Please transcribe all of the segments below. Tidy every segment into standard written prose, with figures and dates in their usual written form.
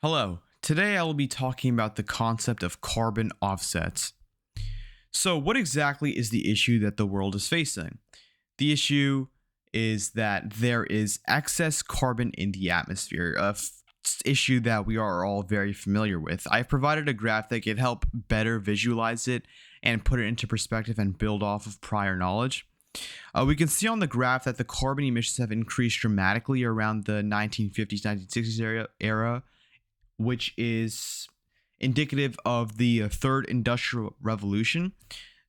Hello. Today I will be talking about the concept of carbon offsets. So, what exactly is the issue that the world is facing? The issue is that there is excess carbon in the atmosphere, issue that we are all very familiar with. I've provided a graph that could help better visualize it and put it into perspective and build off of prior knowledge. We can see on the graph that the carbon emissions have increased dramatically around the 1950s, 1960s era, which is indicative of the third industrial revolution.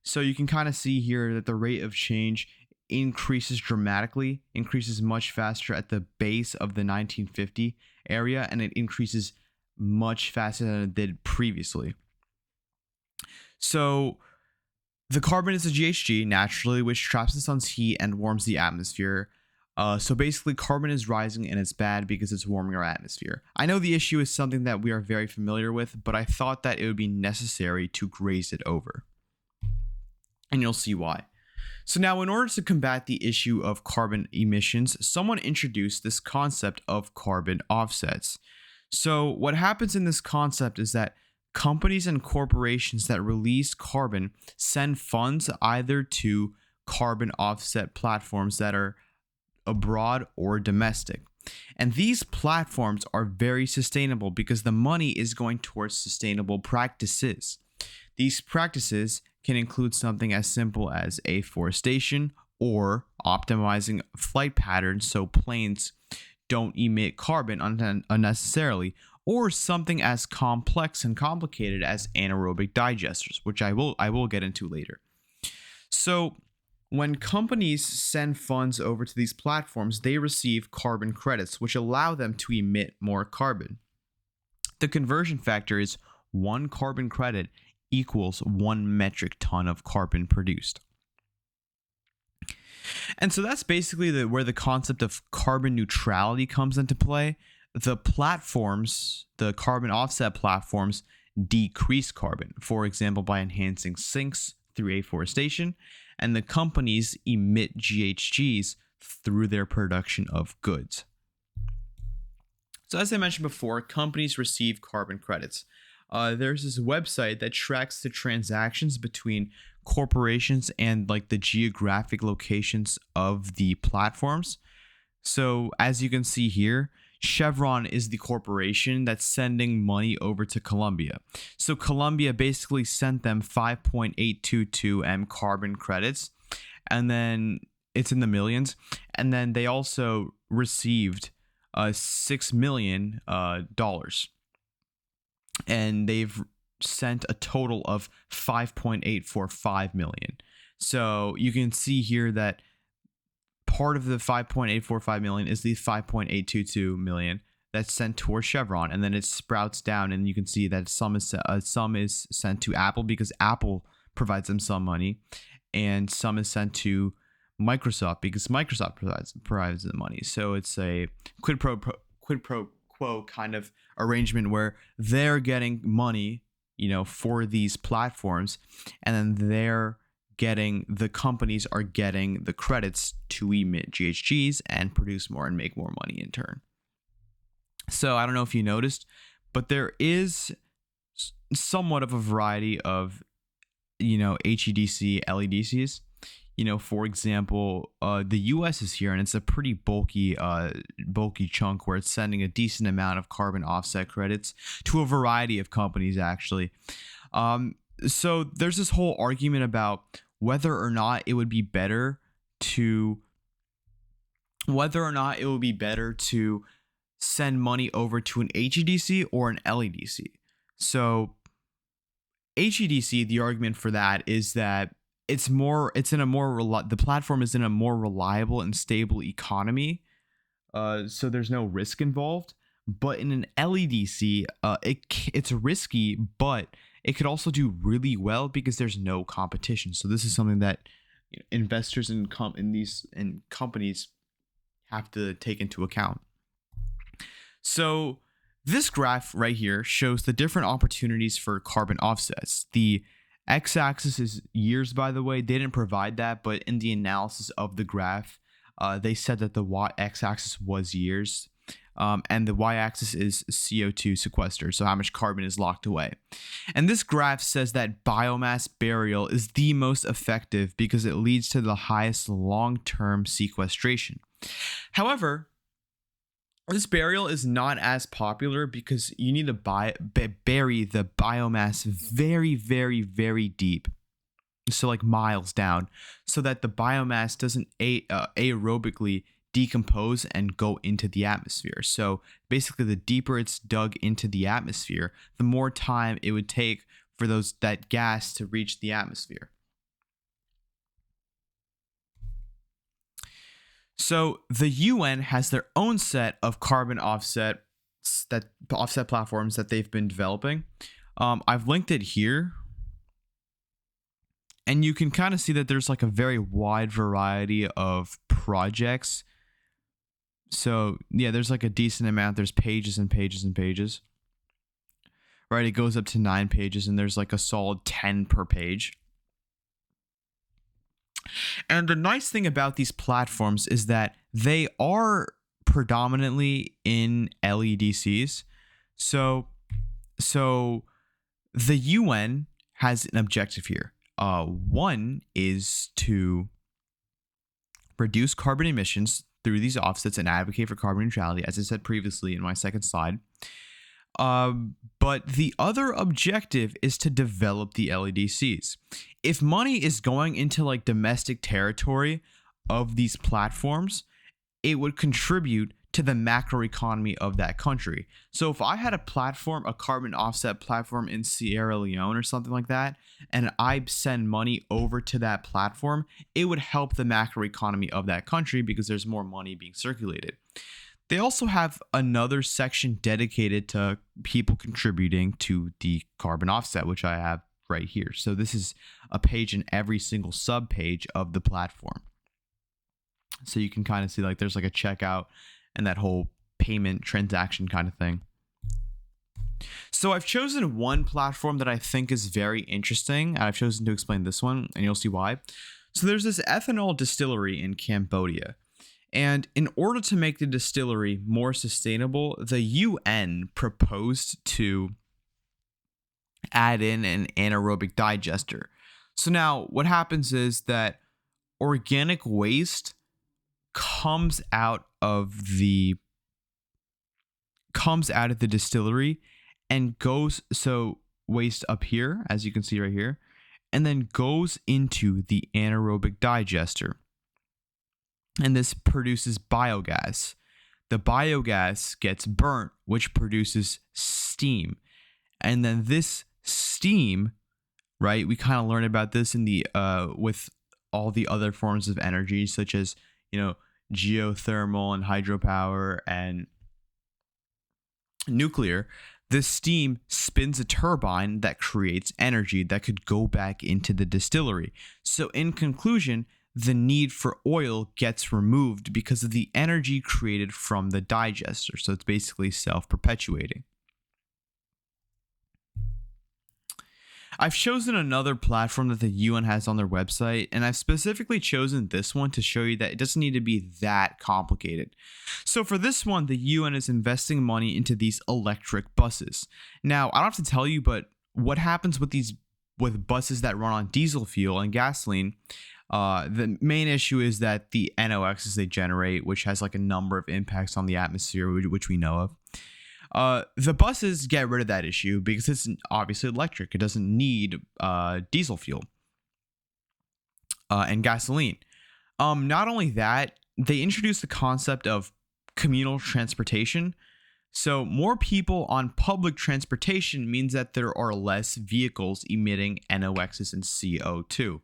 So you can kind of see here that the rate of change increases dramatically, increases much faster at the base of the 1950 area, and it increases much faster than it did previously. So the carbon is a GHG naturally, which traps the sun's heat and warms the atmosphere. So basically, carbon is rising and it's bad because it's warming our atmosphere. I know the issue is something that we are very familiar with, but I thought that it would be necessary to graze it over. And you'll see why. So now, in order to combat the issue of carbon emissions, someone introduced this concept of carbon offsets. So what happens in this concept is that companies and corporations that release carbon send funds either to carbon offset platforms that are abroad or domestic. And these platforms are very sustainable because the money is going towards sustainable practices. These practices can include something as simple as afforestation or optimizing flight patterns so planes don't emit carbon unnecessarily, or something as complex and complicated as anaerobic digesters, which I will get into later. So when companies send funds over to these platforms, they receive carbon credits, which allow them to emit more carbon. The conversion factor is 1 carbon credit equals 1 metric ton of carbon produced. And so that's basically where the concept of carbon neutrality comes into play. The platforms, the carbon offset platforms, decrease carbon, for example, by enhancing sinks through afforestation, and the companies emit GHGs through their production of goods. So as I mentioned before, companies receive carbon credits. There's this website that tracks the transactions between corporations and like the geographic locations of the platforms. So as you can see here, Chevron is the corporation that's sending money over to Colombia. So Colombia basically sent them 5.822 M carbon credits, and then it's in the millions. And then they also received $6 million, and they've sent a total of 5.845 million. So you can see here that part of the 5.845 million is the 5.822 million that's sent towards Chevron, and then it sprouts down, and you can see that some is sent to Apple because Apple provides them some money, and some is sent to Microsoft because Microsoft provides the money. So it's a quid pro quo kind of arrangement where they're getting money, for these platforms, and then the companies are getting the credits to emit GHGs and produce more and make more money in turn. So I don't know if you noticed, but there is somewhat of a variety of, HEDC, LEDCs. For example, the US is here, and it's a pretty bulky chunk where it's sending a decent amount of carbon offset credits to a variety of companies, actually. So there's this whole argument about whether or not it would be better to send money over to an HEDC or an LEDC. So HEDC, the argument for that is that the platform is in a more reliable and stable economy, so there's no risk involved. But in an LEDC, it's risky, but it could also do really well because there's no competition. So this is something that investors in companies have to take into account. So this graph right here shows the different opportunities for carbon offsets. The x-axis is years, by the way. They didn't provide that, but in the analysis of the graph, they said that the x-axis was years. and the y-axis is CO2 sequestered, so how much carbon is locked away. And this graph says that biomass burial is the most effective because it leads to the highest long-term sequestration. However, this burial is not as popular because you need to bury the biomass very, very, very deep. So like miles down, so that the biomass doesn't aerobically decompose and go into the atmosphere. So basically, the deeper it's dug into the atmosphere, the more time it would take for that gas to reach the atmosphere. So the UN has their own set of carbon offset platforms that they've been developing. I've linked it here. And you can kind of see that there's like a very wide variety of projects. So yeah, there's like a decent amount. There's pages and pages and pages. Right, it goes up to 9 pages and there's like a solid 10 per page. And the nice thing about these platforms is that they are predominantly in LEDCs. So the UN has an objective here. One is to reduce carbon emissions through these offsets and advocate for carbon neutrality, as I said previously in my second slide. But the other objective is to develop the LEDCs. If money is going into like domestic territory of these platforms, it would contribute to the macroeconomy of that country. So if I had a carbon offset platform in Sierra Leone or something like that, and I send money over to that platform, it would help the macroeconomy of that country because there's more money being circulated. They also have another section dedicated to people contributing to the carbon offset, which I have right here. So this is a page in every single sub page of the platform. So you can kind of see like there's like a checkout and that whole payment transaction kind of thing. So I've chosen one platform that I think is very interesting. I've chosen to explain this one, and you'll see why. So there's this ethanol distillery in Cambodia. And in order to make the distillery more sustainable, the UN proposed to add in an anaerobic digester. So now what happens is that organic waste comes out of the distillery and goes, so waste up here, as you can see right here, and then goes into the anaerobic digester. And this produces biogas. The biogas gets burnt, which produces steam. And then this steam, right, we kind of learned about this in the with all the other forms of energy, such as, geothermal and hydropower and nuclear. This steam spins a turbine that creates energy that could go back into the distillery. So in conclusion, the need for oil gets removed because of the energy created from the digester. So it's basically self-perpetuating. I've chosen another platform that the UN has on their website, and I've specifically chosen this one to show you that it doesn't need to be that complicated. So for this one, the UN is investing money into these electric buses. Now, I don't have to tell you, but what happens with buses that run on diesel fuel and gasoline? The main issue is that the NOxs they generate, which has like a number of impacts on the atmosphere, which we know of. The buses get rid of that issue because it's obviously electric. It doesn't need diesel fuel and gasoline. Not only that, they introduced the concept of communal transportation. So more people on public transportation means that there are less vehicles emitting NOxs and CO2.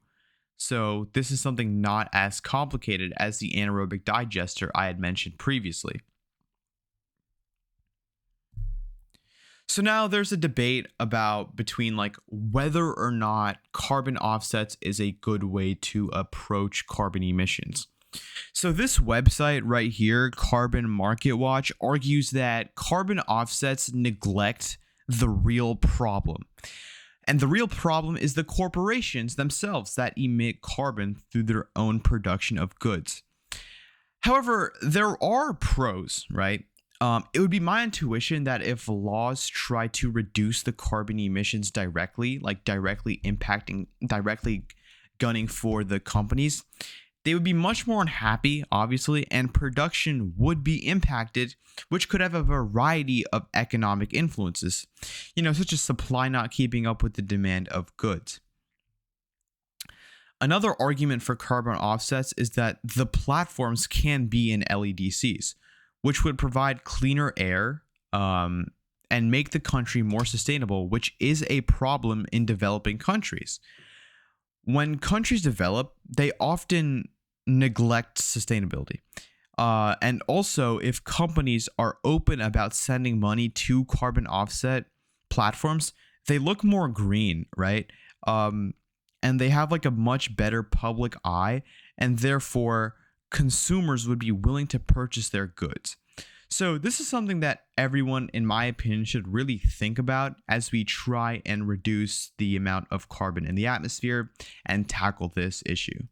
So this is something not as complicated as the anaerobic digester I had mentioned previously. So now there's a debate between like whether or not carbon offsets is a good way to approach carbon emissions. So this website right here, Carbon Market Watch, argues that carbon offsets neglect the real problem. And the real problem is the corporations themselves that emit carbon through their own production of goods. However, there are pros, right? It would be my intuition that if laws try to reduce the carbon emissions directly, like directly gunning for the companies, they would be much more unhappy, obviously, and production would be impacted, which could have a variety of economic influences, such as supply not keeping up with the demand of goods. Another argument for carbon offsets is that the platforms can be in LEDCs, which would provide cleaner air and make the country more sustainable, which is a problem in developing countries. When countries develop, they often neglect sustainability. And also, if companies are open about sending money to carbon offset platforms, they look more green, right? And they have like a much better public eye, and therefore consumers would be willing to purchase their goods. So this is something that everyone, in my opinion, should really think about as we try and reduce the amount of carbon in the atmosphere and tackle this issue.